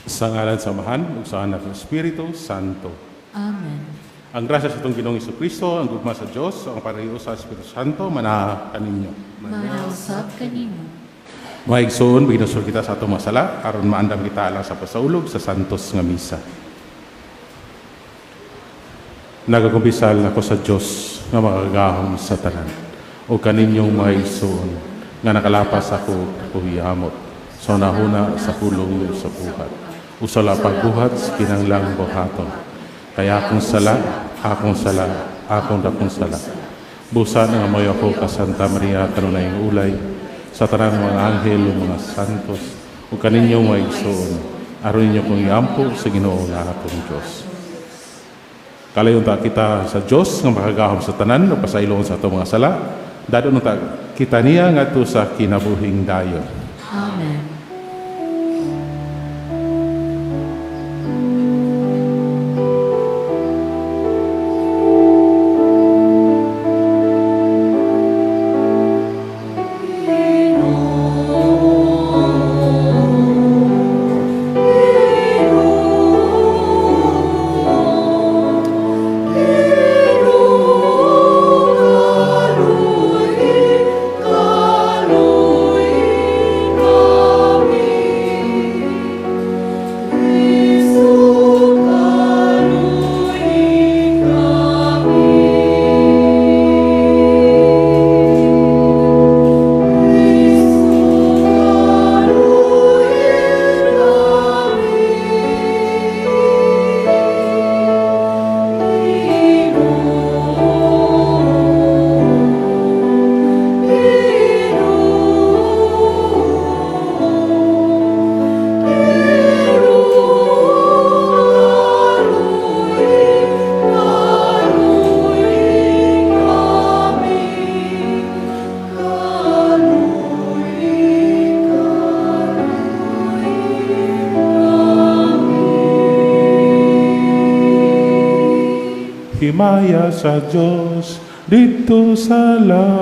Sa ngalan sa Amahan, ug sa Anak ng Espiritu Santo. Amen. Ang grasya sa itong Ginoong Kristo, ang gugma sa Diyos, ang pariyo sa Espiritu Santo, manaha kaninyo. Manausap kanimo. Mga igsoon, biginusol kita sa itong masala, aron maandam kita alang sa pasaulog sa Santos nga Misa. Nagakumpisal ako sa Diyos nga makagahom sa tanan, o kaninyong mga igsoon, nga nakalapas ako kuhiyamot, so nahuna sa pulong sa buhat. Usala pagbuhat sa kinanglang buhaton. Kaya akong sala, akong dakong sala. Busa nga moy ako ka Santa Maria kanunayng ulay, sa tanang mga anghel o mga santos, o kaninyong mga igsoon, aron ninyo kong iampo sa Ginoo nga atong Diyos. Kalayon ta kita sa Diyos nga makagahom sa tanan o pasailon sa atong mga sala, dadon ta kita niya nga to sa kinabuhing dayon. Amen. Himaya sa Diyos dito sa langit.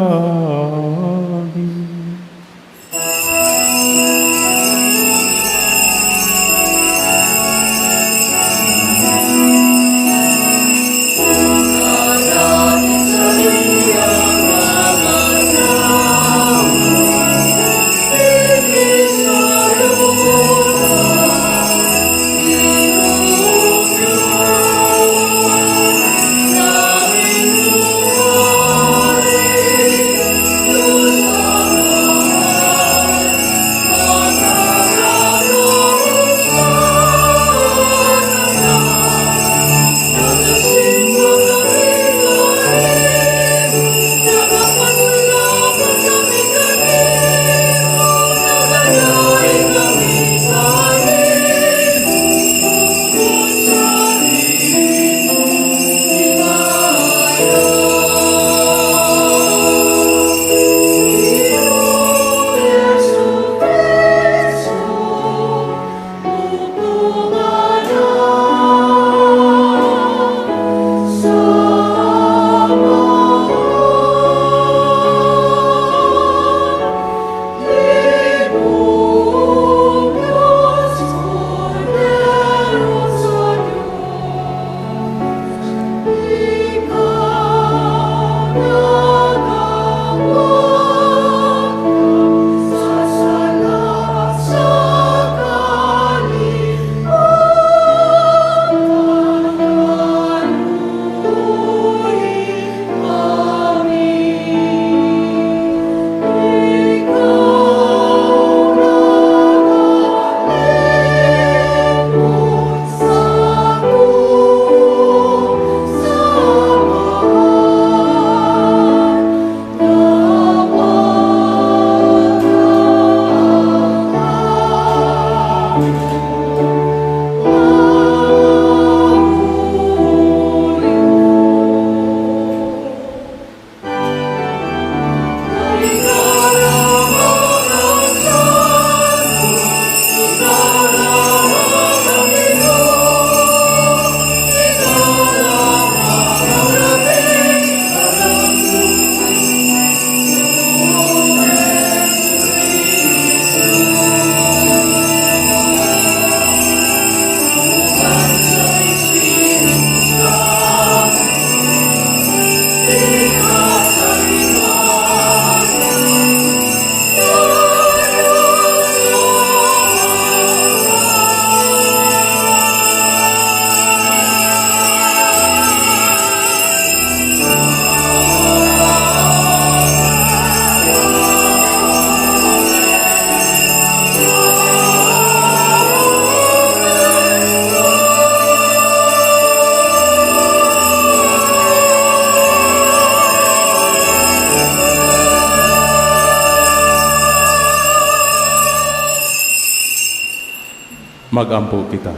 Magampo kita.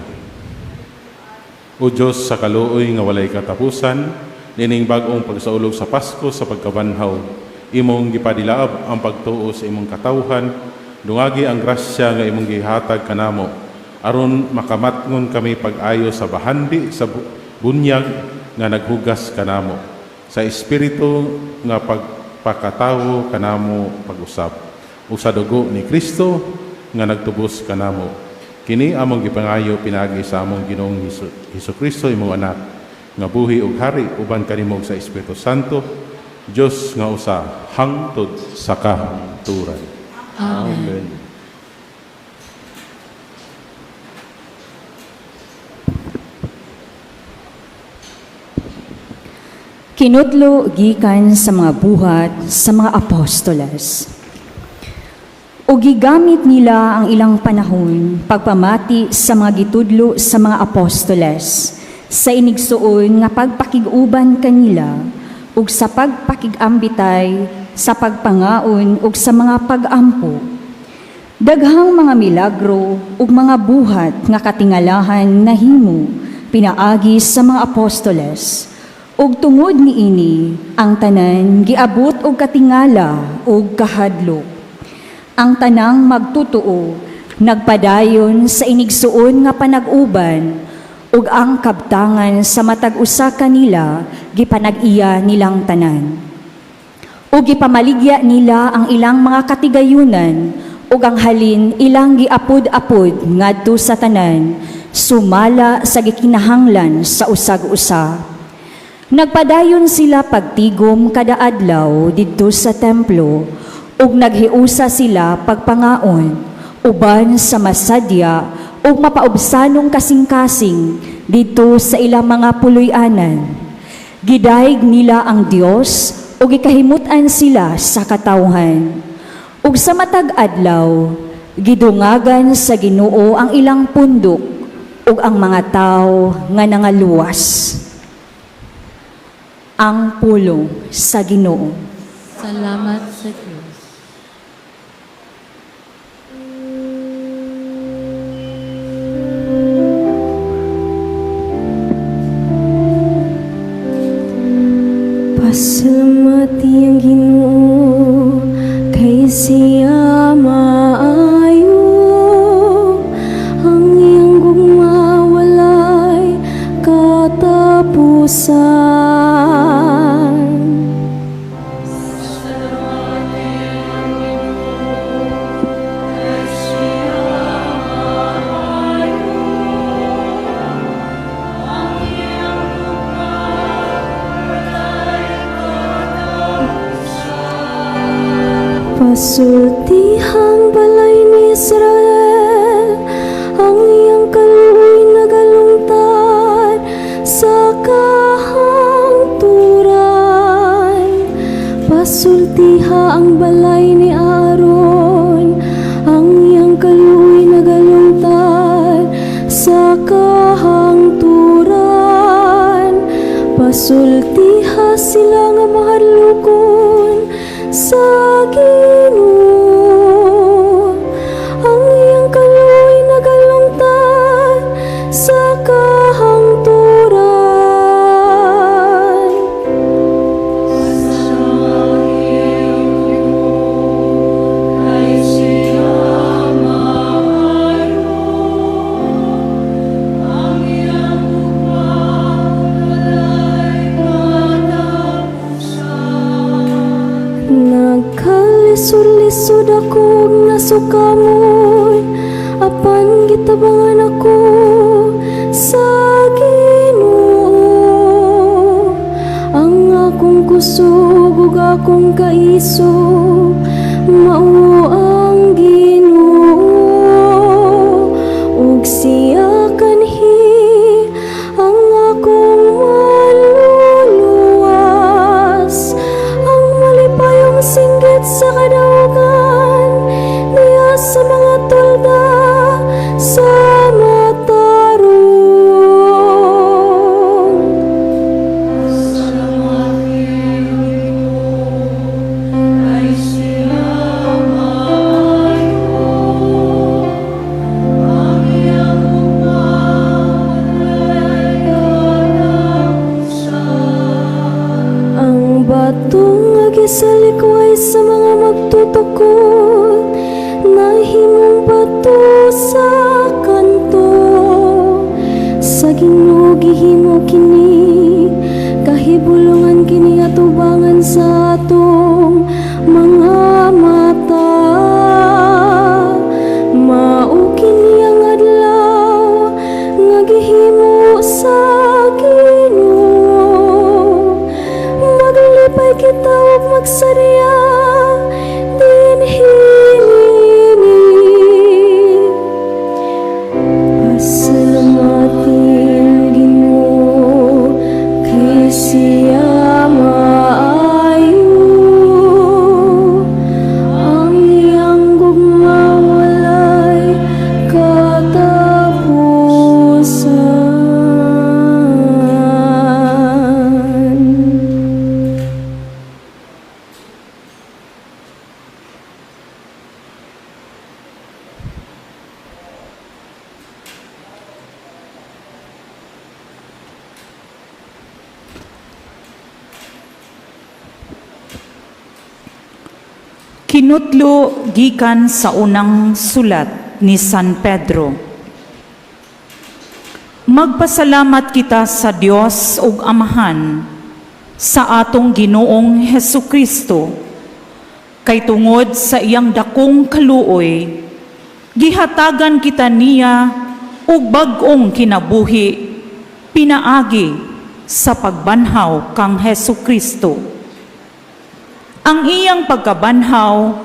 O Diyos sa kaluoy nga walay katapusan, nining bag-ong pagsaulog sa Pasko sa pagkabanhaw, imong gipadilaab ang pagtuo sa imong katawhan, dungagi ang grasya nga imong gihatag kanamo, aron makamatngon kami pag-ayo sa bahandi sa bunyag nga naghugas kanamo, sa espiritu nga pagpakatawo kanamo pag-usab, ug sa dugo ni Kristo nga nagtubos kanamo. Kini among gipangayo pinagi sa among Ginoong Hesukristo imong anak, nga buhi ug hari uban kanimo sa Espiritu Santo, Dios nga usa hangtod sa kahangturan. Amen. Kinudlo gikan sa mga buhat sa mga apostoles. O gigamit nila ang ilang panahon pagpamati sa mga gitudlo sa mga apostoles, sa inigsuon nga pagpakiguban kanila, ug sa pagpakigambitay, sa pagpangaon ug sa mga pagampo. Daghang mga milagro ug mga buhat nga katingalahan nahimo pinaagi sa mga apostoles. Ug tungod niini ang tanan giabot og katingala ug kahadlok. Ang tanang magtutuo nagpadayon sa inigsuon nga panag-uban ug ang kabtangan sa matag usa kanila gipanag-iya nilang tanan. Ug gipamaligya nila ang ilang mga katigayunan ug ang halin ilang giapod-apod ngadto sa tanan, sumala sa gikinahanglan sa usag-usa. Nagpadayon sila pagtigom kada adlaw didto sa templo ug naghiusa sila pagpangaon uban sa masadya ug mapaubsanong kasing-kasing didto sa ilang mga puloy-anan. Gidayeg nila ang Dios ug gikahimutan sila sa katawhan. Ug sa matag adlaw gidungagan sa Ginoo ang ilang pundok ug ang mga tawo nga nangaluwas. Ang pulong sa Ginoo. Salamat sa Diyos. Pasalamati ang Ginoo kay siya maayo, ang iyang gugma walay katapusan. Pasultihang balay ni Israel, ang iyang kaluoy nagalungtad sa kahangturan. Pasultiha ang balay ni Aaron, ang iyang kaluoy nagalungtad sa kahangturan. Pasultiha sila nga mahadlokon sa Ginoo, ang iyang kaluoy nagalungtad sa kahangturan. Nagkalisod-lisod ako nasukamon, apan gitabangan ako sa Ginoo. Ang akong kusog ug akong kaisog, mao ang Ginoo. Ug siya kanhi ang akong maluluwas, ang malipayong singgit sa kadaugan, niya sa mga tulda sa matarong. Ay siya maayo, ang iyang Ginoo gihimo kini kahibulungan kini atubangan sa atong mga mata. Mao kini ang adlaw nga gihimo sa Ginoo. Maglipay kita ug magsarya dinhi. Pasalamatin Ginoo kay siya maayo. Ang iyang gugma walay katapusan. Kinutlo gikan sa unang sulat ni San Pedro. Magpasalamat kita sa Dios ug Amahan sa atong Ginoong Hesukristo, kay tungod sa iyang dakong kaluoy, gihatagan kita niya ug bag-ong kinabuhi pinaagi sa pagbanhaw kang Hesukristo. Ang iyang pagkabanhaw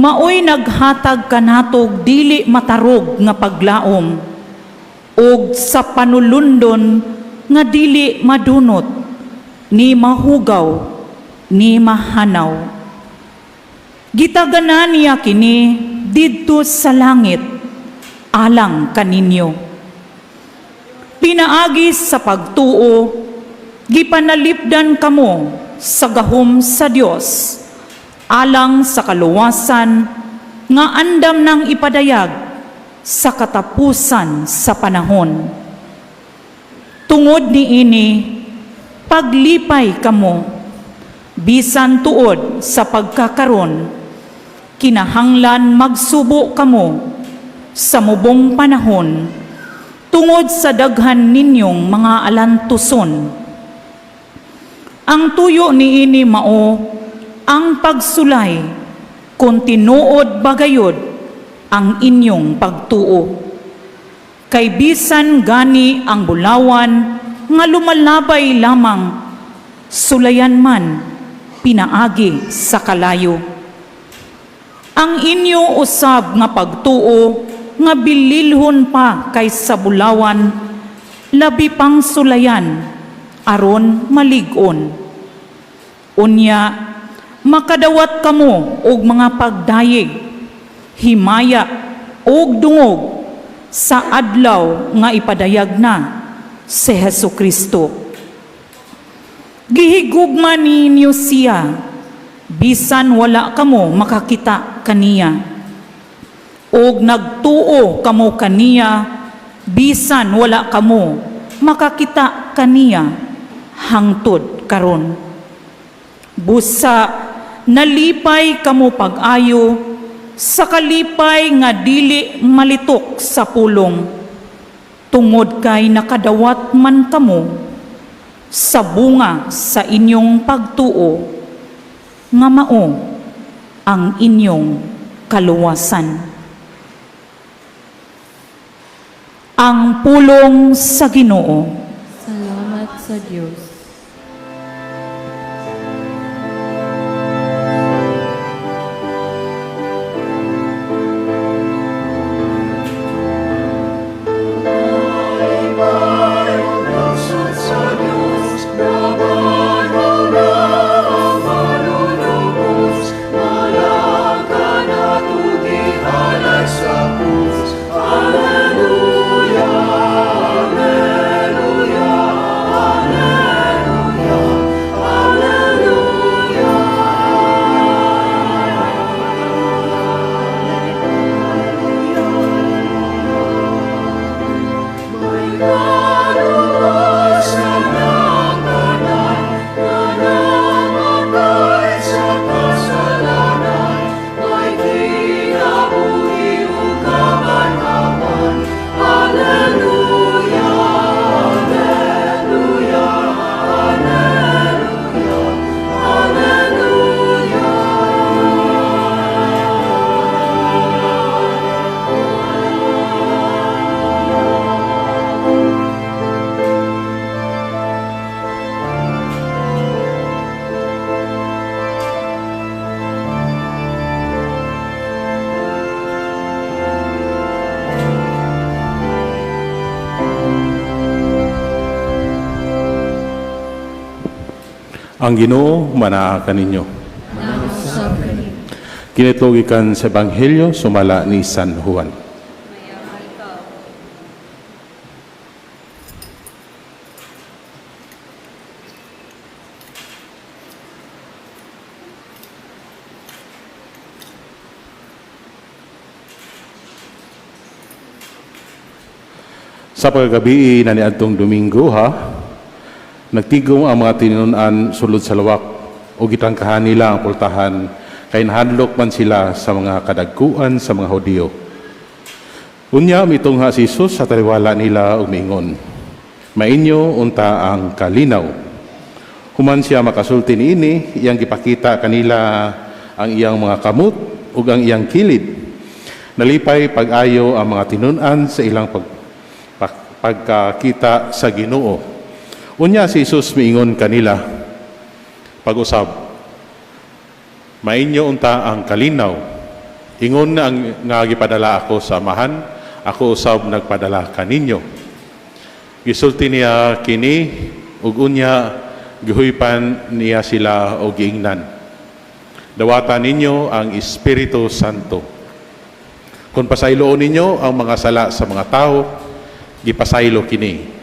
maoy naghatag kanatog dili matarog nga paglaom ug sa panulundon nga dili madunot ni mahugaw ni mahanaw. Gitaganan niya kini didto sa langit alang kaninyo. Pinaagi sa pagtuo gipanalipdan kamo sa gahom sa Dios alang sa kaluwasan nga andam nang ipadayag sa katapusan sa panahon. Tungod niini paglipay kamo bisan tuod sa pagkakaron, kinahanglan magsubo kamo sa mubong panahon tungod sa daghan ninyong mga alantuson. Ang tuyo niini mao ang pagsulay kung tinuod bagayod ang inyong pagtuo. Kay bisan gani ang bulawan nga lumalabay lamang, sulayan man pinaagi sa kalayo. Ang inyo usab nga pagtuo nga bililhon pa kaysa bulawan, labi pang sulayan aron malig-on. Unya, makadawat kamo og mga pagdayeg, himaya og dungog sa adlaw nga ipadayag na si Hesukristo. Gihigugma ninyo siya, bisan wala kamo makakita kaniya. Og nagtuo kamo kaniya, bisan wala kamo makakita kaniya hangtod karon. Busa nalipay kamo pag-ayo sa kalipay nga dili malitok sa pulong, tungod kay nakadawat man kamo sa bunga sa inyong pagtuo nga mao ang inyong kaluwasan. Ang pulong sa Ginoo. Salamat sa Diyos. Alleluia, alleluia, alleluia. Ang Ginoo manaa kaninyo. Kinitlogikan sa Ebanghelyo sumala ni San Juan. Sa paggabi na niadtong Domingo nagtigom ang mga tinunan sulod sa lawak o gitangkahan nila ang pultahan kay nahanlok man sila sa mga kadagkuan sa mga Hudiyo. Unya mitungha si Jesus sa taliwala nila ug miingon, "Mainyo unta ang kalinaw." Human siya makasulti niini, iyang gipakita kanila ang iyang mga kamot ug ang iyang kilid. Nalipay pag-ayo ang mga tinunan sa ilang pagkakita sa Ginoo. Unya si Jesus miingon kanila, pag-usab, "Mainyo unta ang kalinaw. Ingon na nga gipadala ako sa amahan, ako usab nagpadala kaninyo." Gisulti niya kini ug unya gihuypan niya sila og giingnan, "Dawatan ninyo ang Espiritu Santo. Kung pasayloon ninyo ang mga sala sa mga tao, gipasaylo kini.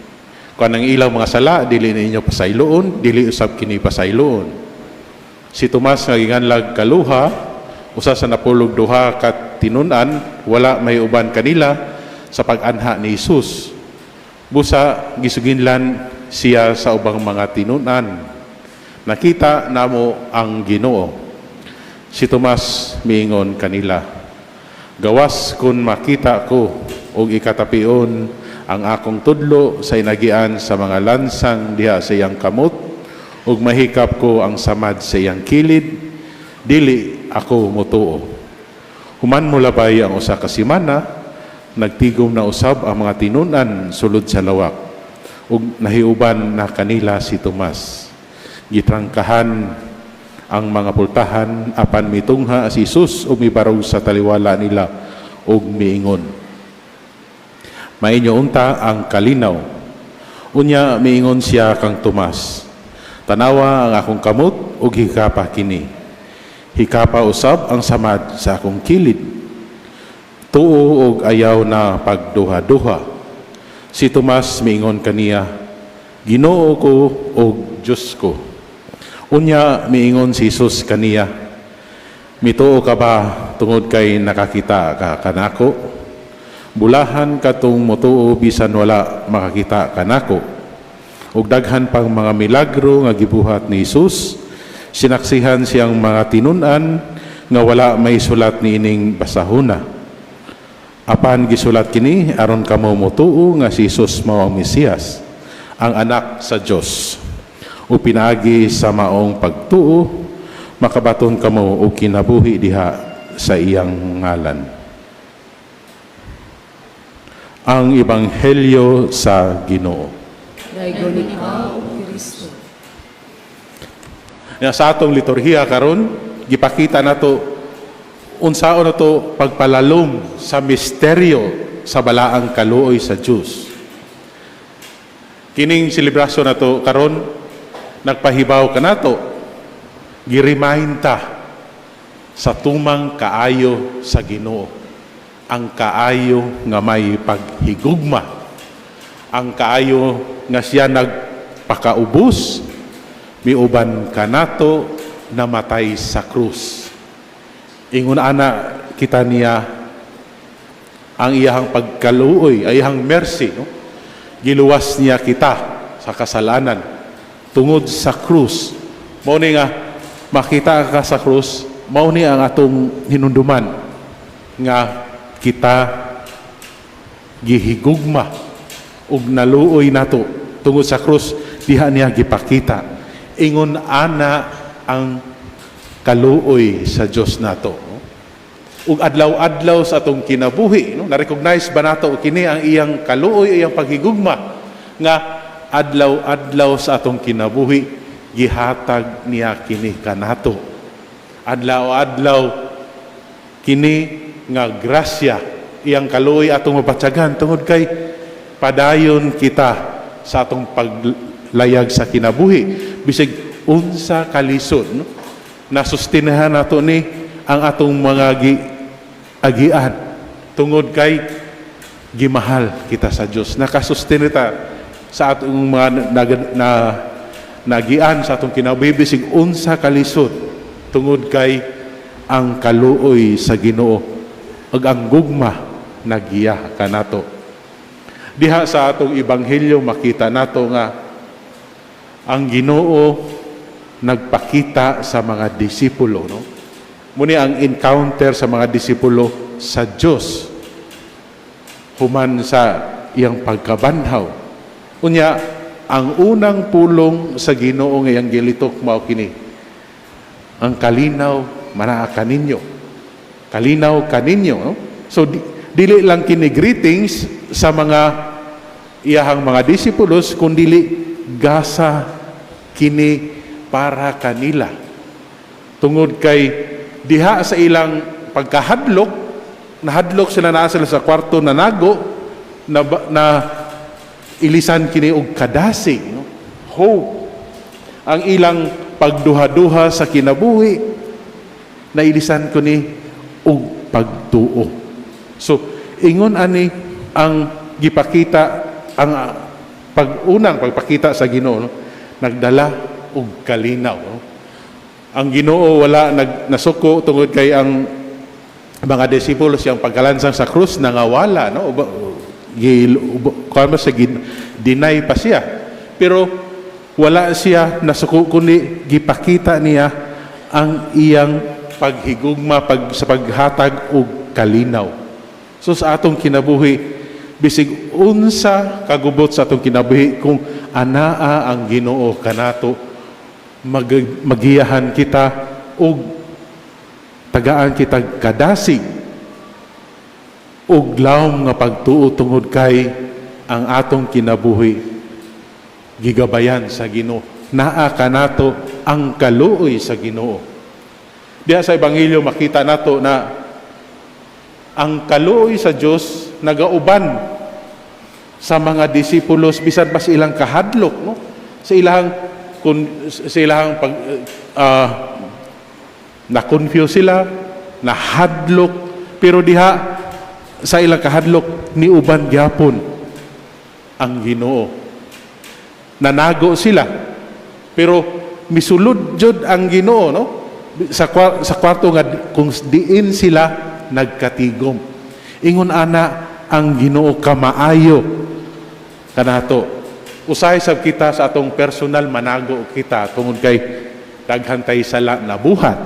Kung ang ilang mga sala, dili ninyo pasayloon, dili usab kini pasayloon." Si Tomas nga ginganlag kaluha, usa sa napulog duha ka tinunan, wala may uban kanila sa pag-anha ni Jesus. Busa gisuginlan siya sa ubang mga tinunan. Nakita namo ang Ginoo. Si Tomas miingon kanila, "Gawas kun makita ko og ikatapion ang akong tudlo sa inagian sa mga lansang diha sa iyang kamot, ug mahikap ko ang samad sa iyang kilid, dili ako motuo." Human mo labay ang usa ka semana, nagtigom na usab ang mga tinunan sulod sa lawak, ug nahiuban na kanila si Tomas. Gitrangkahan ang mga pultahan apan mitungha si Jesus ug mibarog sa taliwala nila ug miingon, "Mainyo unta ang kalinaw." Unya miingon siya kang Tomas, "Tanawa ang akong kamot ug hikapa kini. Hikapa usab ang samad sa akong kilid. Tuo ug ayaw na pagduha-duha." Si Tomas miingon kaniya, "Ginoo ko ug Dios ko." Unya miingon si Jesus kaniya, "Mituo ka ba tungod kay nakakita ka kanako? Bulahan katong motuo bisan wala makakita kanako." Ug daghan pang mga milagro nga gibuhat ni Jesus, sinaksihan siyang mga tinunan nga wala may sulat niining basahona. Apan gisulat kini aron kamo motuo nga si Jesus mao ang Mesiyas, ang anak sa Dios. O pinagi sa maong pagtuo, makabaton kamo og kinabuhi diha sa iyang ngalan. Ang Ebanghelyo sa Ginoo. Sa atong liturhiya karon, gipakita nato unsaon nato pagpalalom sa misteryo sa balaang kaluoy sa Dios. Kining selebrasyon nato karon nagpahibaw kanato, gi-remind ta sa tumang kaayo sa Ginoo. Ang kaayo nga may paghigugma, ang kaayo nga siya nagpakaubos, miuban kanato namatay sa krus. Ingon ana kita niya ang iyang pagkaluoy, ay iyang mercy, no? Giluwas niya kita sa kasalanan tungod sa krus. Mao ni nga makita ka sa krus, mao ni ang atong hinunduman nga kita gihigugma ug naluoy nato tungod sa krus, diha niya gipakita. Ingon ana ang kaluoy sa Dios nato. Ug adlaw-adlaw sa atong kinabuhi, no? Na-recognize ba nato kini ang iyang kaluoy, iyang paghigugma nga adlaw-adlaw sa atong kinabuhi gihatag niya kini kanato. Adlaw-adlaw kini nga grasya, iyang kaluoy atong mabatyagan tungod kay padayon kita sa atong paglayag sa kinabuhi. Bisig unsa kalisod, no? Nasustinahan nato ni ang atong mga agian tungod kay gimahal kita sa Dios. Nakasustinita sa atong mga nagian sa atong kinabuhi bisig unsa kalisod tungod kay ang kaluoy sa Ginoo ug ang gugma nagiya kanato. Diha sa atong ebanghelyo makita nato nga ang Ginoo nagpakita sa mga disipulo, no? Muni ang encounter sa mga disipulo sa Dios human sa iyang pagkabanhaw. Unya, ang unang pulong sa Ginoo nga iyang gilitok mao kini. Ang kalinaw manaa kaninyo. Kalinaw kaninyo, no? So dili lang kini greetings sa mga iyahang mga disipulos kundi gasa kini para kanila. Tungod kay diha sa ilang pagkahadlok, nahadlok sila na sila sa kwarto na nago, na ilisan kini og kadasig, no? Hope. Ang ilang pagduha-duha sa kinabuhi, na ilisan ko ni og pagtuo. So, ingon ani ang gipakita, ang pagpakita sa Ginoo, no? Nagdala og kalinaw, no? Ang Ginoo wala nasuko tungod kay ang mga disipulos yang pagkalansang sa krus nangawala, no? Deny pa siya. Pero wala siya nasuko kundi gipakita niya ang iyang paghigugma sa paghatag og kalinaw. So sa atong kinabuhi, bisig unsa kagubot sa atong kinabuhi kung anaa ang Ginoo kanato, magiyahan kita og tagaan kita kadasig og lawom nga pagtuo tungod kay ang atong kinabuhi gigabayan sa Ginoo. Naa kanato ang kaluoy sa Ginoo. Diha sa ebanghelyo makita nato na ang kaluoy sa Dios nagauban sa mga disipulos bisan pa sa ilang kahadlok, no? Sa ilang na-confuse sila, nahadlok, pero diha sa ilang kahadlok ni uban gyapon ang Ginoo. Nanago sila, pero misulod jud ang Ginoo, no? Sa kwarto nga kung diin sila nagkatigom. Ingon ana ang Ginoo kamaayo kanato. Usahay sab kita sa atong personal manago kita tungod kay daghan tay sala nabuhat.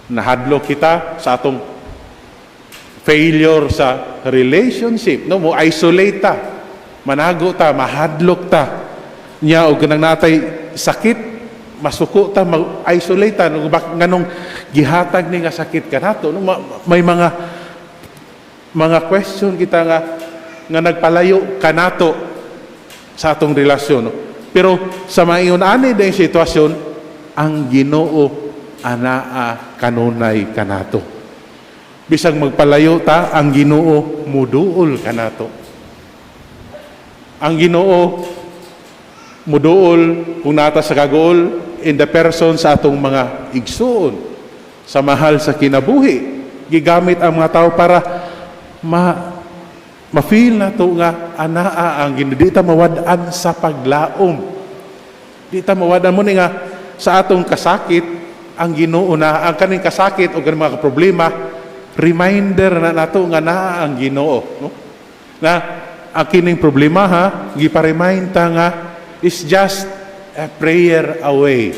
Nahadlok kita sa atong failure sa relationship, no? Mo isolate ta, manago ta, mahadlok ta. Nya og kanang natay sakit, masuko ta, mag-isolate ta, nganong gihatag ni nga sakit kanato, no? May mga question kita nga nagpalayo kanato sa atong relasyon, no? Pero sa mayon ani ding sitwasyon, ang Ginoo anaa kanunay kanato. Bisag magpalayo ta, ang Ginoo muduol kanato. Ang Ginoo muduol kung nata sa kagool in the person sa atong mga igsuon sa mahal sa kinabuhi. Gigamit ang mga tao para ma-feel na to nga anaa ang Ginoo. Di ta mawad-an sa paglaom. Di ta mawad-an mo ni nga sa atong kasakit ang Ginoo na ang kaning kasakit o kaning mga problema, reminder na nato nga naa ang Ginoo, no? Na ang kining problema ha, gipa-remind ta nga is just a prayer away.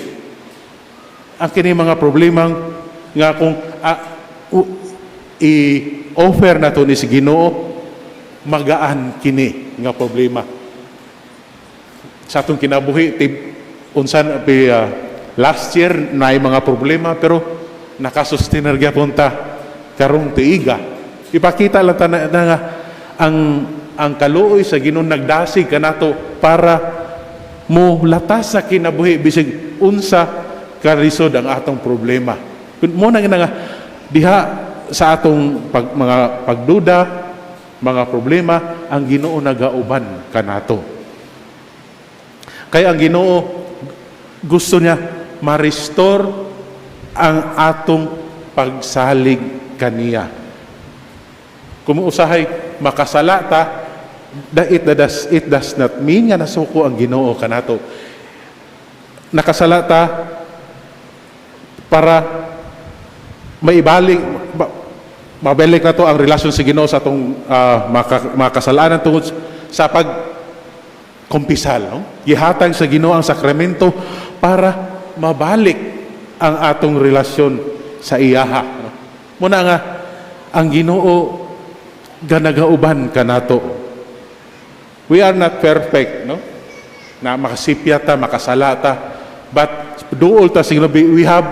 Ang kining mga problema nga kung i-offer na to ni si Ginoo, magaan kini nga problema. Sa atong kinabuhi, last year na mga problema pero nakasustener gyapon ta karong tuiga. Ipakita lang ta na nga ang kaluoy sa Ginoo nagdasig kanato para mo latas sa kinabuhi bisig unsa karisod ang atong problema. Mo na nga diha sa atong mga pagduda, mga problema, ang Ginoo nagauban kanato. Kaya ang Ginoo gusto niya ma-restore ang atong pagsalig kaniya. Kung usahay makasala ta, it does not mean nga nasuko ang Ginoo kanato. Nakasala ta para mabalik na to ang relasyon sa Ginoo sa atong mga kasalanan tungod sa pagkumpisal. No? Gihatag sa Ginoo ang sakramento para mabalik ang atong relasyon sa iyaha. No? Muna nga, ang Ginoo ganagauban kanato. We are not perfect, no? Na makasipya ta, makasala ta, but duol ta siguro we have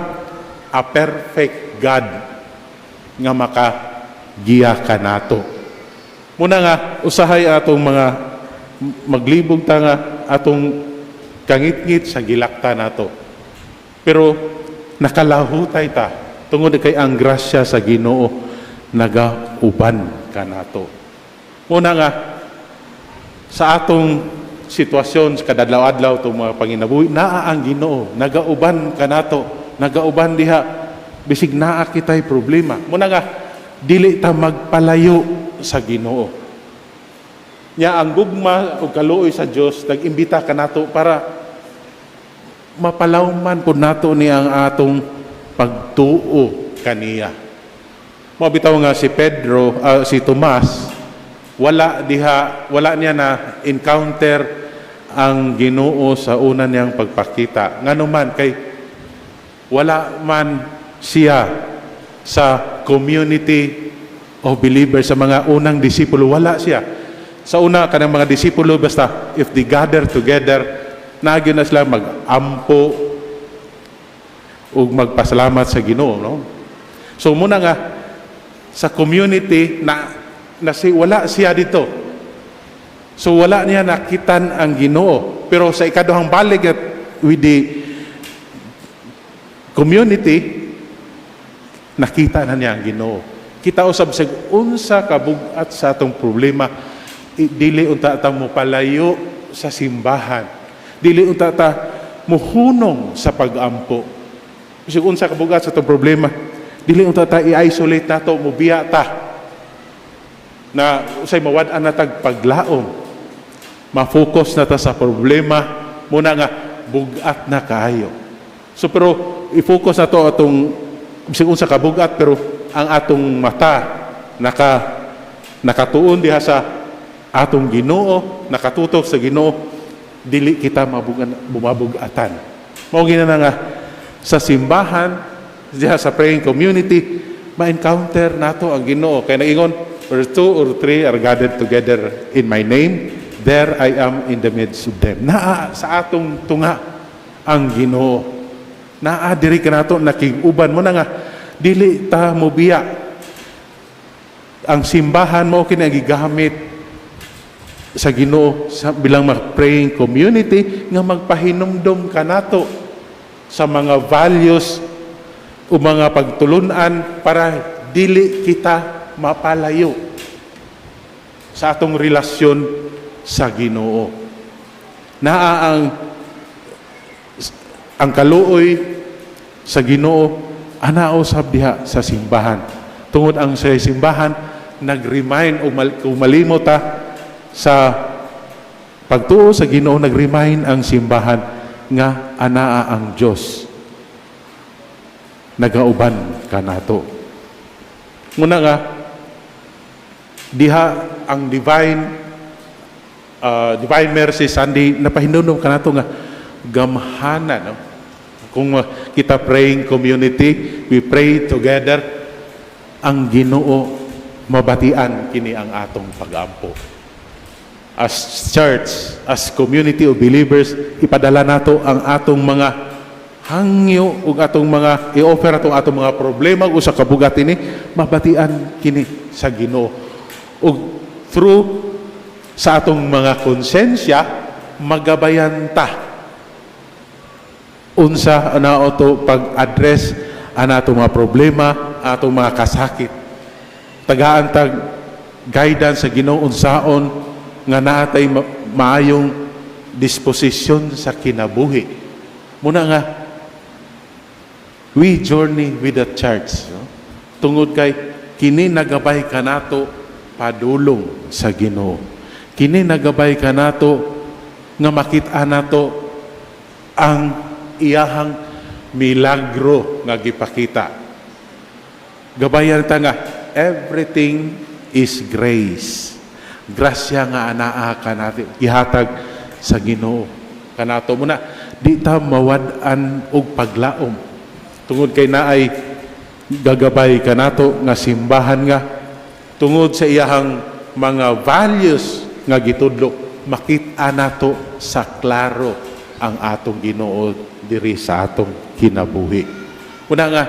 a perfect God nga makagiya kanato. Muna nga usahay atong mga maglibog ta nga atong kangit-ngit sa gilakta nato. Pero nakalahutay ta tungod kay ang grasya sa Ginoo nagauban kanato. Muna nga sa atong sitwasyon sa kadadlaw-adlaw itong mga panginabuhi, naa ang Ginoo, nagauban kanato, nagauban diha, bisig naa kita'y problema. Muna nga, dili ta magpalayo sa Ginoo. Nya ang gugma o kaluoy sa Dios nag-imbita kanato para mapalawman po nato ni ang atong pagtuo kaniya. Mabitaw nga si Pedro, si Tomas, wala niya na encounter ang Ginoo sa una niyang pagpakita. Nganuman kay wala man siya sa community of believers, sa mga unang disipulo, wala siya. Sa una kanang mga disipulo, basta if they gather together, nagyo na sila mag-ampo o magpasalamat sa Ginoo. No? So muna nga, sa community wala siya dito. So wala niya nakitan ang Ginoo. Pero sa ikaduhang balik at with the community, nakita na niya ang Ginoo. Kita usab sa unsa kabugat sa atong problema, dili unta ta mo palayo sa simbahan. Dili unta ta muhunong sa pag-ampo. Bisig unsa kabugat sa atong problema, dili unta ta i-isolate nato, mubiya ta na usay mawad-an na tag paglaom, ma-focus na ta sa problema, muna nga bugat na kaayo. So pero i-focus na to atong bisig unsa kabugat, pero ang atong mata nakatuon diha sa atong Ginoo, nakatutok sa Ginoo, dili kita bumabugatan. Mao gina na nga sa simbahan, diha sa praying community, ma-encounter nato ang Ginoo. Kaya naingon, where 2 or 3 are gathered together in my name, there I am in the midst of them. Naa sa atong tunga ang Ginoo. Naa diri ka nato nakiguban mo na nga, dili ta mobiya. Ang simbahan mo kinagigamit sa Ginoo bilang praying community nga magpahinumdom kanato sa mga values o mga pagtulunan para dili kita mapalayo sa atong relasyon sa Ginoo. Naa ang kaluoy sa Ginoo anao sab diha sa simbahan. Tungod ang sa simbahan nag-remind o malimot ta sa pagtuo sa Ginoo, nag-remind ang simbahan nga anaa ang Dios nagauban kanato. Muna nga diha ang divine mercy Sunday napahinumdom kanato nga gamhana, no? Kung kita praying community, we pray together, ang Ginoo mabatian kini ang atong pag-ampo. As church, as community of believers, ipadala nato ang atong mga hangyo ug atong mga i-offer atong mga problema ug sa kabugat ini mabatian kini sa Ginoo. Ug through sa atong mga konsensya magabayan ta unsa ana to pag-address ana atong mga problema, atong mga kasakit. Tagaan tag guidance sa Ginoo unsaon nga naatay maayong disposisyon sa kinabuhi. Muna nga, we journey with the church. No? Tungod kay kini nagabay ka nato padulong sa Ginoo. Kini nagabay ka nato nga makita nato ang iyahang milagro nga gipakita. Gabayan ta nga, everything is grace. Grasya nga anaa ka natin, ihatag sa Ginoo. Kanato muna, di ta mawad-an og paglaom. Tungod kay naay gagabay kanato nga simbahan nga, tungod sa iyahang mga values nga gitudlo, makita nato sa klaro ang atong Ginoo diri sa atong kinabuhi. Una nga,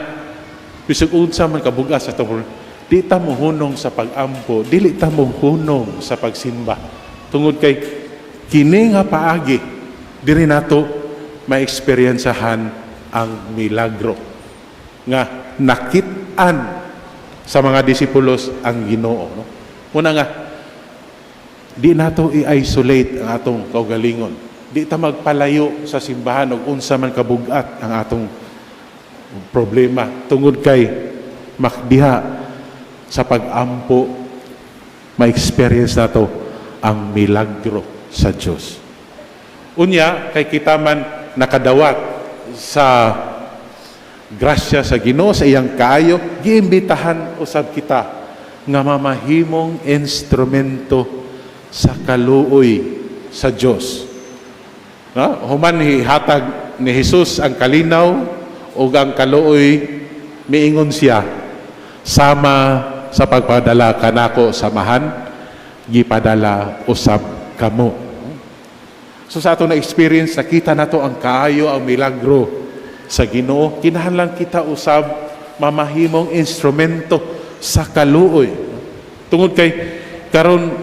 bisag unsa man kabugas sa atong, di ta mo hunong sa pag-ampo, dili ta mo hunong sa pagsimba. Tungod kay kini nga paagi, diri nato ma-experiencehan ang milagro nga nakit-an sa mga disipulos ang Ginoo. No? Una nga, di nato i-isolate ang atong kaugalingon. Di ta magpalayo sa simbahan og unsa man kabugat ang atong problema. Tungod kay makdiha sa pag-ampo, ma-experience nato ang milagro sa Dios. Unya, kay kita man nakadawat sa grasya sa Ginoo sa iyang kaayo, giimbitahan usab kita nga mamahimong instrumento sa kaluoy sa Dios. Human hihatag ni Jesus ang kalinaw o ang kaluoy, miingon siya, sama sa pagpadala kanako samahan, gipadala usab kamo. So sa ato na experience, nakita nato ang kaayo, ang milagro sa Ginoo. Kinahanglan kita usab mamahimong instrumento sa kaluoy. Tungod kay karon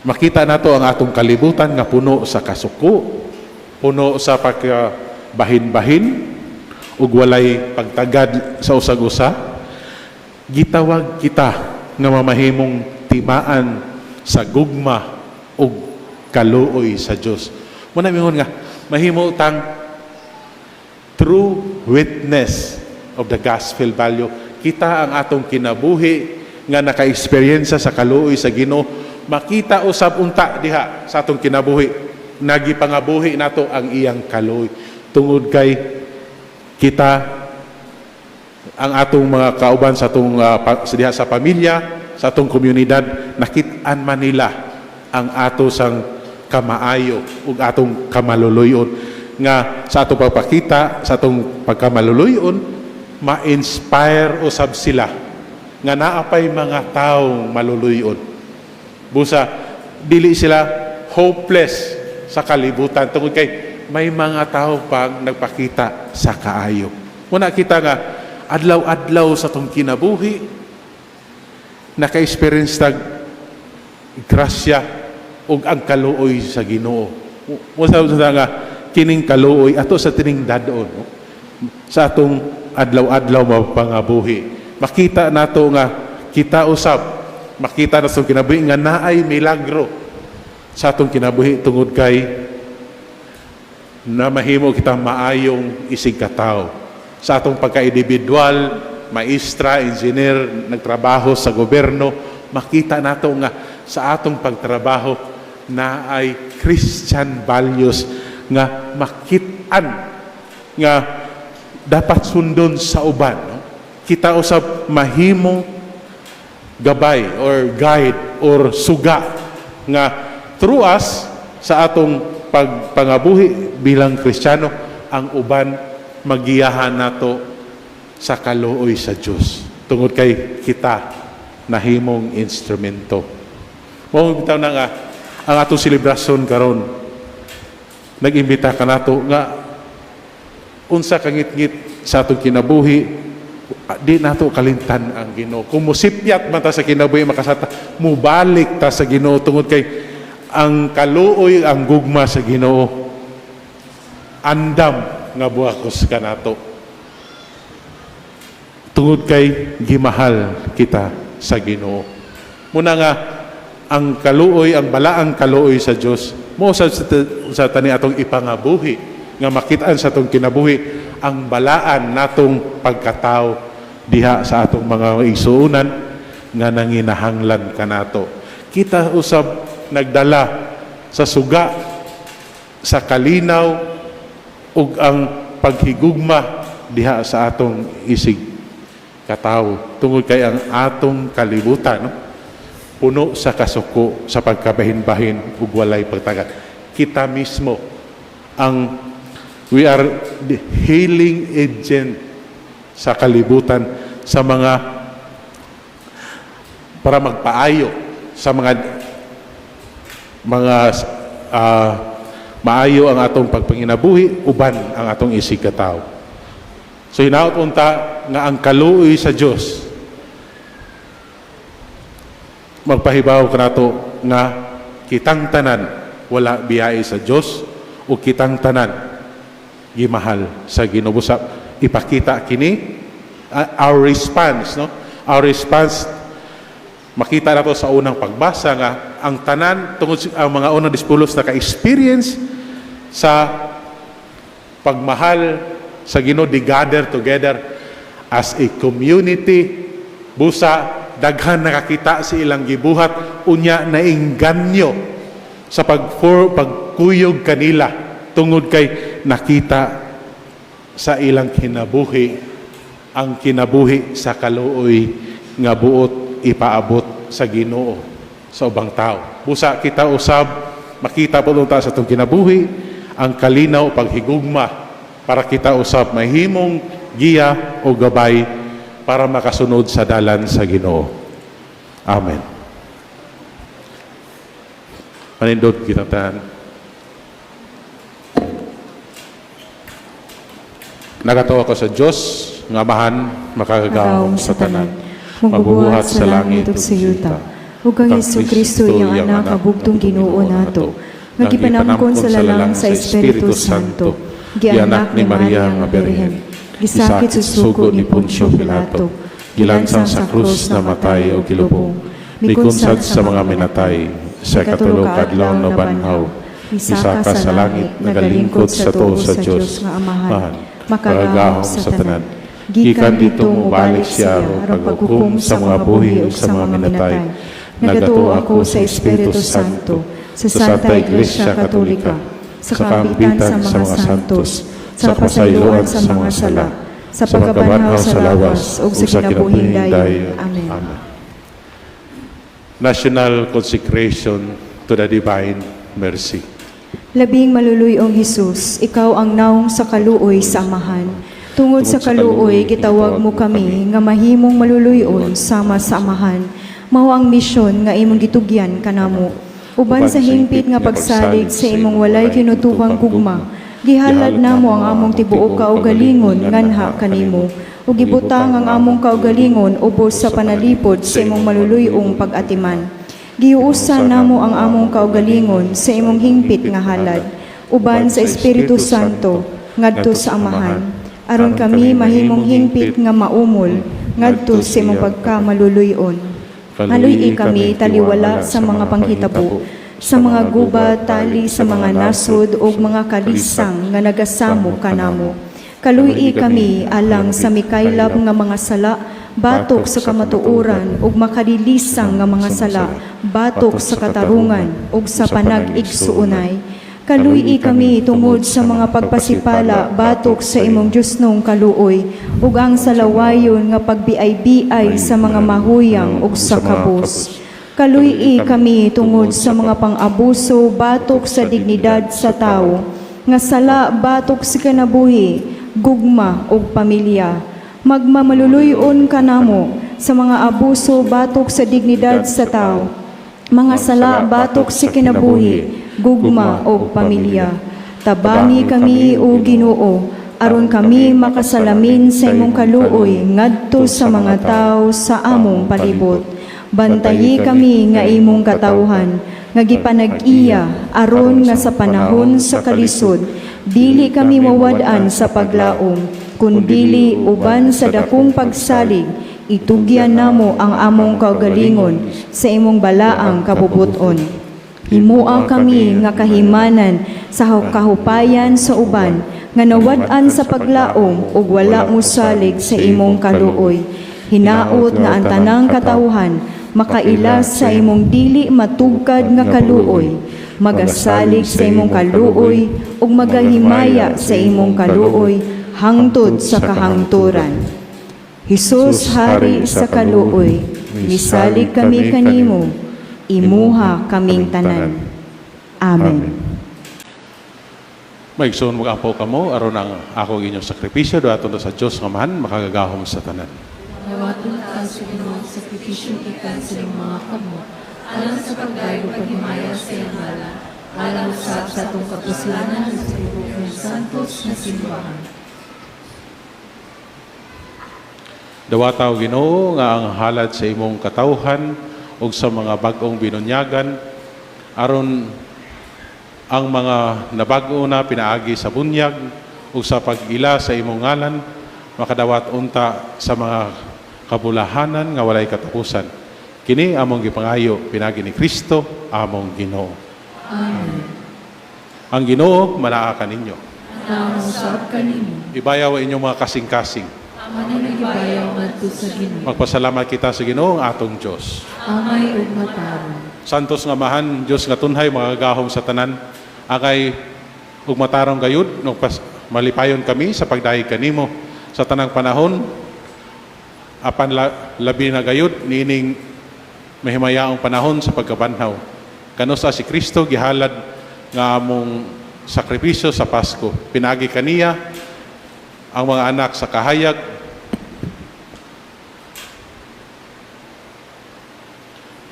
makita nato ang atong kalibutan nga puno sa kasuko, puno sa pagbahin-bahin, ug walay pagtagad sa usag-usa. Gitawag kita nga mamahimong timaan sa gugma ug kaluoy sa Dios. Muna mingon nga mahimo tang true witness of the gospel value. Kita ang atong kinabuhi nga naka-experience sa kaluoy sa Ginoo, makita usab unta diha sa atong kinabuhi, nagipangabuhi nato ang iyang kaluoy. Tungod kay kita ang atong mga kauban sa atong diha sa pamilya, sa atong komunidad, nakit-an man nila ang ato sang kamaayo ug atong kamaluluyon nga sa atong pagpakita, sa atong pagkamaluluyon, ma-inspire usab sila nga naapay mga taong maluluyon. Busa, dili sila hopeless sa kalibutan. Tungod kay may mga tao pang nagpakita sa kaayo. Muna kita nga, adlaw-adlaw sa itong kinabuhi, naka-experience tag grasya o ang kaluoy sa Ginoo. Muna nga, kining kaluoy, ato sa tining dadon, no? Sa atong adlaw-adlaw mapangabuhi. Makita nato nga, kita usab, makita na sa kinabuhi nga naay milagro sa atong kinabuhi tungod kay na mahimo kita maayong isig katao sa atong pagka-individual, maestra, engineer, nagtrabaho sa gobyerno. Makita nato nga sa atong pagtrabaho na ay Christian values nga makit-an nga dapat sundon sa uban, no? Kita usab mahimong gabay or guide or suga nga through us sa atong pagpangabuhi bilang Kristiyano, ang uban magiyahan nato sa kaluoy sa Dios tungod kay kita nahimong instrumento. Mao bitaw na nga ang atong selebrasyon karon, nag-imbita ka nato nga unsa kangit-ngit sa atong kinabuhi, di nato kalintan ang Ginoo. Kung musipyat man ta sa kinabuhi, makasata mubalik ta sa Ginoo tungod kay ang kaluoy, ang gugma sa Ginoo andam nga buhakos kanato tungod kay gimahal kita sa Ginoo. Muna nga ang kaluoy, ang balaang kaluoy sa Dios mo sa tani atong ipangabuhi nga makitaan sa atong kinabuhi ang balaan natong pagkatao diha sa atong mga isuunan nga nanginahanglan kanato. Kita usab nagdala sa suga, sa kalinaw ug ang paghigugma diha sa atong isig katao tungod kay ang atong kalibutan puno sa kasuko sa pagkabahin-bahin ug walay pagtagad. Kita mismo we are the healing agent sa kalibutan sa mga para magpaayo sa mga maayo ang atong pagpanginabuhi uban ang atong isig katao. So hinaot unta nga ang kaluoy sa Dios magpahibaw kanato nga kitang tanan wala biyai sa Dios o kitang tanan gimahal sa Ginoo. Busa ipakita kini our response, no? Our response makita nato sa unang pagbasa nga ang tanan tungod ang mga unang dispulos naka-experience sa pagmahal sa Ginoo, di gather together as a community. Busa daghan nakakita sa ilang gibuhat unya nainganyo sa pagkuyog kanila tungod kay nakita sa ilang kinabuhi ang kinabuhi sa kaluoy nga buot ipaabot sa Ginoo sa ubang tao. Busa kita usab makita po ta sa itong kinabuhi ang kalinaw paghigugma para kita usab mahimong giya o gabay para makasunod sa dalan sa Ginoo. Amen. Panindot kita tahan. Nagatuo ako sa Dios nga amahan makagagahom sa tanan. Mabubuhat sa langit ug sa yuta. Ug ang Jesu-Kristo iyang anak kabugtong Ginoo nato, nga gipanamkon sa lalang sa Espiritu Santo, gianak ni Maria nga Birhen, gisakit sa sugo ni Poncio Pilato, gilansang sa krus na matay o gilubong, mikunsad sa mga minatay, sa katulog adlaw na banhaw, isaka sa langit, nagalingkod sa to sa Dios nga Amahan, makagahom sa tanan. Gikan dito mubalik siya aron paghukom sa mga buhi ug sa mga minatay. Nagatuo ako sa Espiritu Santo, sa Santa Iglesia Katolika, sa kapitan sa mga santos, sa pasayloan sa mga sala, sa pagkabanhaw sa lawas ug sa kinabuhing dayon. Amen. National consecration to the divine mercy. Labing maluluyong Hesus, ikaw ang naong sa kaluoy sa Amahan. Tungod sa kaluoy, gitawag mo kami nga mahimong maluluyon sama sa Amahan. Mao ang misyon nga imong gitugyan kanamo. Uban sa hingpit nga pagsalig sa imong walay kinutubang gugma, gihalad namo ang among tibuok kaugalingon nganha kanimo. Ug gibutang ang among kaugalingon ubos sa panalipod sa imong maluluyong pag-atiman. Giuusan namo ang among kaugalingon sa imong hingpit nga halad, uban sa Espiritu Santo ngadto sa Amahan, aron kami mahimong hingpit nga maumol ngadto sa imong pagkamaluluyon. Haluy kami taliwala sa mga panghitabo, sa mga gubat, tali sa mga nasod ug mga kalisang nga nagasamo kanamo. Kaluy kami alang sa mikaylab nga mga sala, batok sa kamatuoran ug makalilisang nga mga sala, batok sa katarungan ug sa panag-igsuunay. Kaluy kami tungod sa mga pagpasipala, batok sa imong Diosnong kaluoy, ug ang salawayon nga pagbiay-biay sa mga mahuyang ug sa kabus. Kaluy kami tungod sa mga pang-abuso, batok sa dignidad sa tao, nga sala batok sa kinabuhi, gugma ug pamilya. Magmamaluluyon kanamo sa mga abuso batok sa dignidad sa tao, mga sala batok sa kinabuhi, gugma o pamilya. Tabangi kami o Ginoo, aron kami makasalamin sa imong kaluoy ngadto sa mga tao sa among palibot. Bantayi kami nga imong katawhan, nga gipanag-iya aron nga sa panahon sa kalisod, dili kami mawad-an sa paglaom, kundili uban sa dakong pagsalig, itugyan namo ang among kaugalingon sa imong balaang kabubuton. Himuang kami nga kahimanan sa kahupayan sa uban, nga nawad-an sa paglaom ug wala musalig sa imong kaluoy. Hinaot nga ang tanang katawhan makailas sa imong dili matugkad nga kaluoy, magasalig sa imong kaluoy ug magahimaya sa imong kaluoy hangtod sa kahangturan. Hesus, Hari sa kaluoy, misalig kami kanimo, imuha kaming tanan. Amen. Maigsoon mo ampo kamo aron ang ako inyong sakripisyo daton sa Dios nga mahan makagagahom sa tanan. Nawaton ka sa Ginoo sa sakripisyo ikan sa iyong mga kamot, alang sa pagdayog paghimaya sa iyong ngalan, alang usab sa atong kapuslanan sa tibok ng santos na simbahan. Dawataw Ginoo nga ang halad sa imong katawhan ug sa mga bag-ong binunyagan aron ang mga nabag-o na pinaagi sa bunyag ug sa pag-ila sa imong ngalan makadawat unta sa mga kabulahanan nga walay katapusan. Kini among gipangayo pinagi ni Kristo among Ginoo. Amen. Ang Ginoo manaa kaninyo. Ang usab kanimo, Ibayaw inyong mga kasing-kasing. amang nagibayaw ngadto sa Ginoo, Magpasalamat kita sa Ginoo ang atong Dios. amay ug matarong. Santos nga mahan, Diyos nga tunhay, mga gahom sa tanan, akay ug matarong gayud, nung malipayon kami sa pagdahi kanimo sa tanang panahon, apan labi na gayud, niining mahimayaong panahon sa pagkabanhaw. Kanusa si Kristo, gihalad nga among sakripisyo sa Pasko. Pinagi kaniya ang mga anak sa kahayag,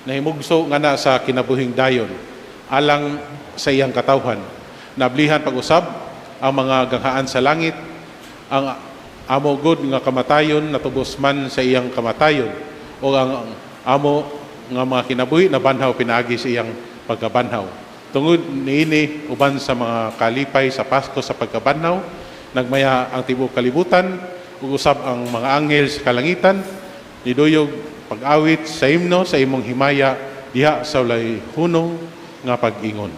nahimugso nga na sa kinabuhing dayon alang sa iyang katawhan. Nablihan pag-usab ang mga ganghaan sa langit, ang amo gud nga kamatayon natubos man sa iyang kamatayon o ang amo nga mga kinabuhi na banhaw pinaagi sa iyang pagkabanhaw. Tungod niini uban sa mga kalipay sa Pasko sa pagkabanhaw, nagmaya ang tibuok kalibutan ug usab ang mga anghel sa kalangitan niduyog pag-awit sa himno sa imong himaya diha sa walay hunong nga pag-ingon.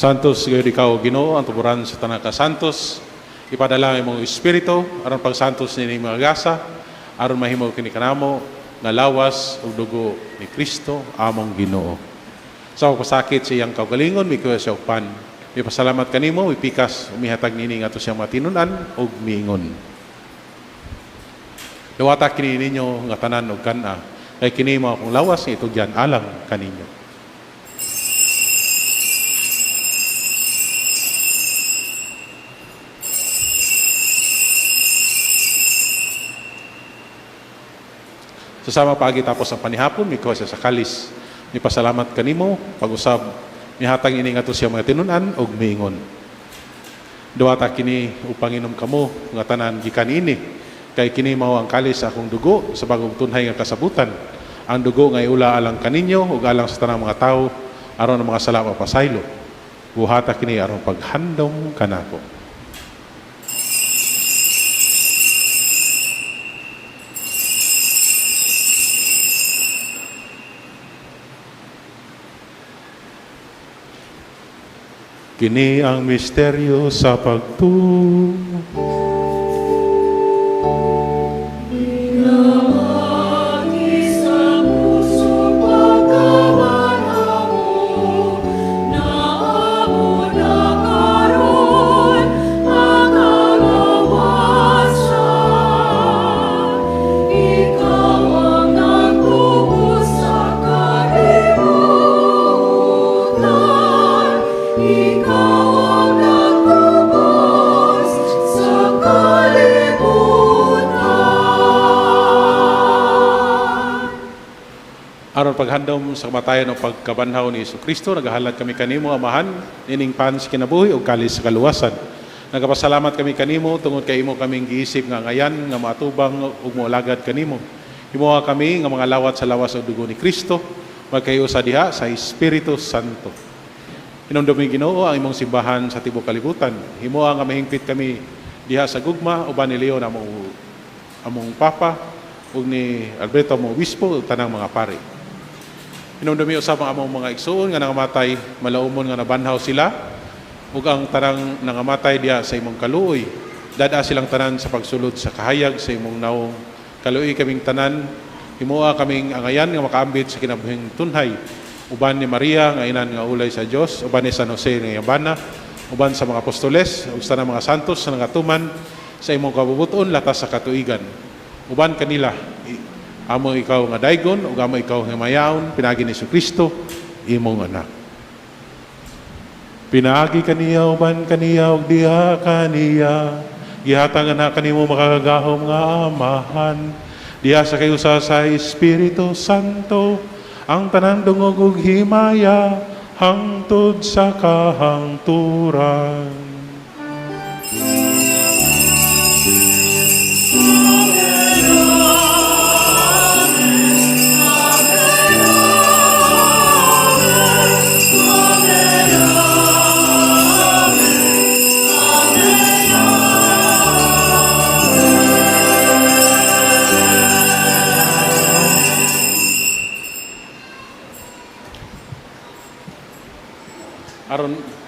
Santos gayud ikaw Ginoo ang tuburan sa tanang kasantos. Ipadala imong espiritu aron pagsantos ni mga gasa aron mahimo kini kanamo nga lawas ug dugo ni Kristo among Ginoo. Sa pasakit sa iyang kaugalingon mikuha siya upan. Ipasalamat kanimo ipikas umihatag nini ngadto siyang matinunan ug miingon. Luwata kini ninyo nga tanan ug kana kay kini mao akong lawas nga itugyan alang kaninyo. Sasama paagi tapos ang panihapon, may kuha siya sa kalis. May pasalamat kanimo, pag-usab, may hatang ini nga to siya mga tinunan o miingon. Duwata kini upang inom kamo, nga tanan gikan ini. Kay kini mao ang kalis sa akong dugo, sa bagong tunhay nga kasabutan. Ang dugo nga iula alang kaninyo, ug alang sa tanang mga tao, aron ang mga sala mapasaylo. Buhata kini aron paghandom kanako. Kini ang misteryo sa pagtuo. Aron paghandom sa kamatayon o pagkabanhaw ni Jesucristo, nagahalad kami kanimo, Amahan, nining pan sa kinabuhi o kalis sa kaluwasan. Nagapasalamat kami kanimo, tungod kay imo kaming giisip nga ngayan, nga matubang ug moalagad kanimo. Himuha kami nga mga lawat sa lawas o dugo ni Kristo, magkayo sa diha sa Espiritu Santo. Hinumdumi Ginoo ang imong simbahan sa tibuok kalibutan. Himuha nga mahingpit kami diha sa gugma, uban ni Leon among Papa, ug ni Alberto among Obispo, ug tanang mga pari. Hinumdumi usab ang among mga igsoon nga nangamatay, malaumon nga nabanhaw sila, ug ang tarang nangamatay diha sa imong kaluoy. Dada silang tanan sa pagsulod sa kahayag sa imong naong kaluoy kaming tanan. Himuha kaming angayan nga makaambit sa kinabuhing tunhay. Uban ni Maria nga inan nga ulay sa Dios, uban ni San Jose nga yabana, uban sa mga apostoles, ug sa mga santos sa nangatuman sa imong kabubuton latas sa katuigan. Uban kanila, amo ikaw nga daygon, ug amo ikaw nga mayaon, pinagi ni Jesucristo, imong anak. Pinagi kaniya, uban kaniya, ug diha kaniya, gihatag na kanimo makagagahom nga Amahan, diha sa kayo sa Espiritu Santo, ang tanan dungog ug himaya, hangtod sa kahangturan.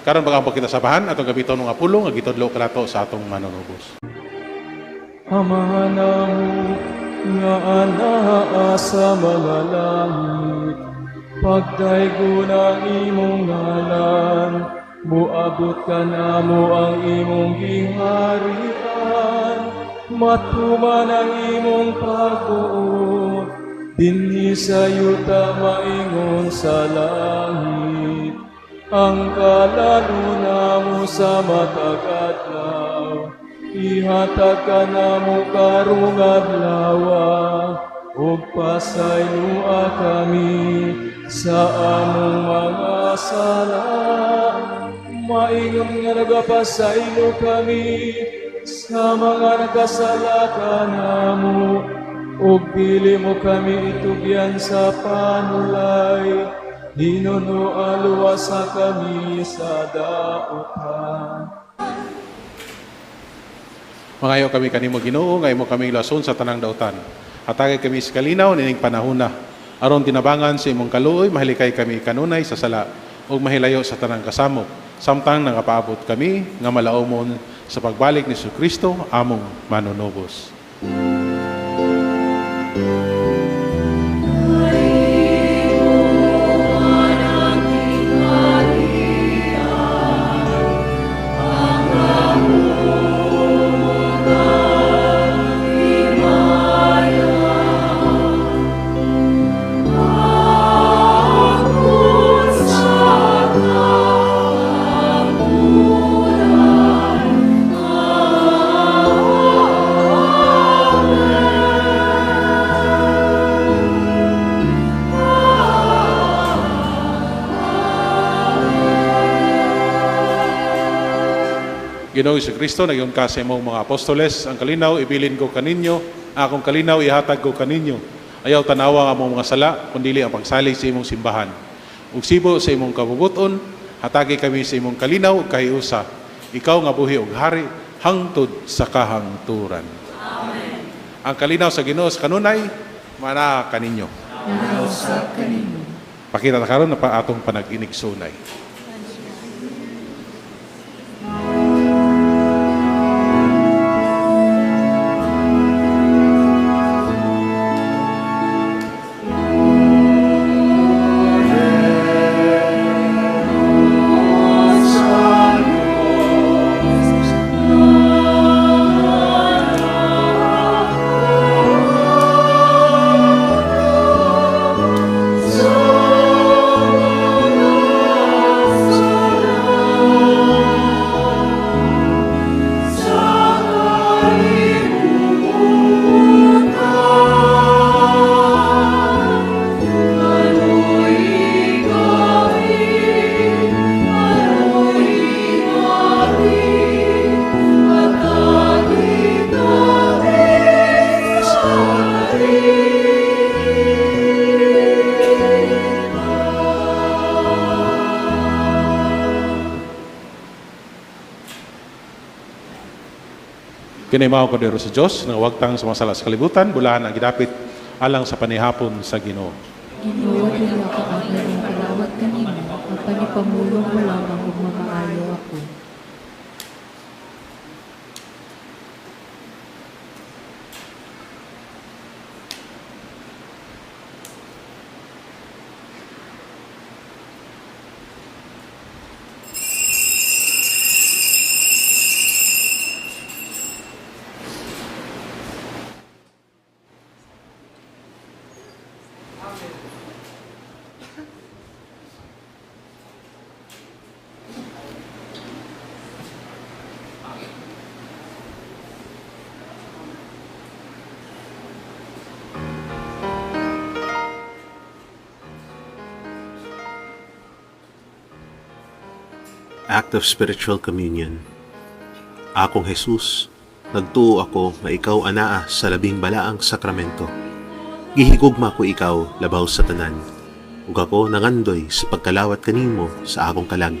Karon bagang kita sabahan atong gabiton mga pulong nga gitudlo kanato sa atong manunubos. Amahan namo nga anaa sa mga langit, pagdaygon ang imong ngalan, muabot ka namo ang imong giharian, matuman ang imong pagtuo, dinhi sa yuta maingon sa langit. Ang kalaluna mo sa matag-adlaw, ihatag ka namo karong adlaw, ug pasaylua kami sa among mga sala. Maingon nga nagapasaylo kami sa mga nagkasala kanamo, ug dili mo kami itugyan sa panulay. Hinuno aluwasa kami sa daotan. Mangayo kami kanimo Ginoo, nga imo kaming lason sa tanang daotan. Hatagay kami sa kalinaw nining panahona. Aron tinabangan sa imong kaluoy, mahilikay kami kanunay sa sala ug mahilayo sa tanang kasamo. Samtang nangapaabot kami nga malaumon sa pagbalik ni Jesucristo among manunubos. Ginoong Kristo, nagyon ka sa imong mga apostoles, ang kalinaw ibilin ko kaninyo, akong kalinaw ihatag ko kaninyo. Ayaw tanawa ang among mga sala, kundili ang pagsalig sa imong simbahan. Ug sibo sa imong kabubuton, hatagi kami sa imong kalinaw ug kahiusa. Ikaw nga buhi ug hari hangtod sa kahangturan. Amen. Ang kalinaw sa Ginoo sa kanunay mana kaninyo. Nausap kaninyo. Pakita na karon na pa atong panag-inig sunay. Kinaimaw ko dero sa Diyos, nga wagtang sumasala sa kalibutan, bulahan ang gidapit alang sa panihapon sa Ginoo. Ginoo, dili ako ang kalawat kanimo, ang panipamulong mo lamang ug mamaayo ako. Act of Spiritual Communion. Akong Jesus, nagtuo ako nga ikaw anaa sa labing balaang sakramento. Gihigugma ko ikaw labaw sa tanan, ug ako nangandoy sa pagkalawat kanimo sa akong kalag.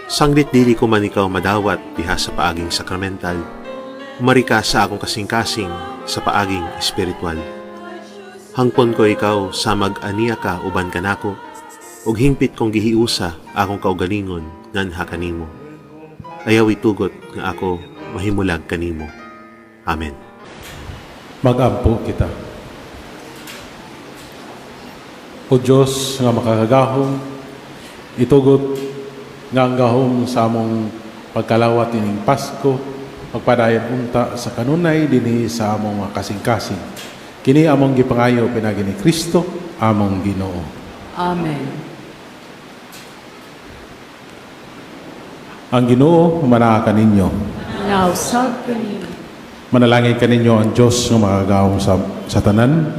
Sanglit dili ko man ikaw madawat diha sa paaging sakramental, marika sa akong kasing-kasing sa paaging espiritual. Hangpon ko ikaw sa mag-aniya ka uban kanako, ug hingpit kong gihiusa akong kaugalingon nganha kanimo. Ayaw itugot nga ako mahimulag kanimo. Amen. Mag-ampo kita. O Diyos nga makakagahom, itugot nga ang gahom sa among pagkalawat ining Pasko, pagpadayon unta sa kanunay dinhi sa among mga kasing-kasing. Kini among gipangayo pinagi ni Kristo, among Ginoo. Amen. Ang Ginoo manaa kaninyo. Nausap kaninyo. Manalangin kaninyo ang Diyos nga makagahom sa tanan,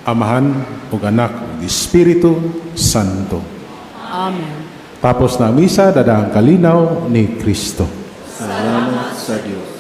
Amahan ug Anak ug Espiritu Santo. Amen. Tapos na ang misa, dadahang kalinaw ni Kristo. Salamat sa Diyos.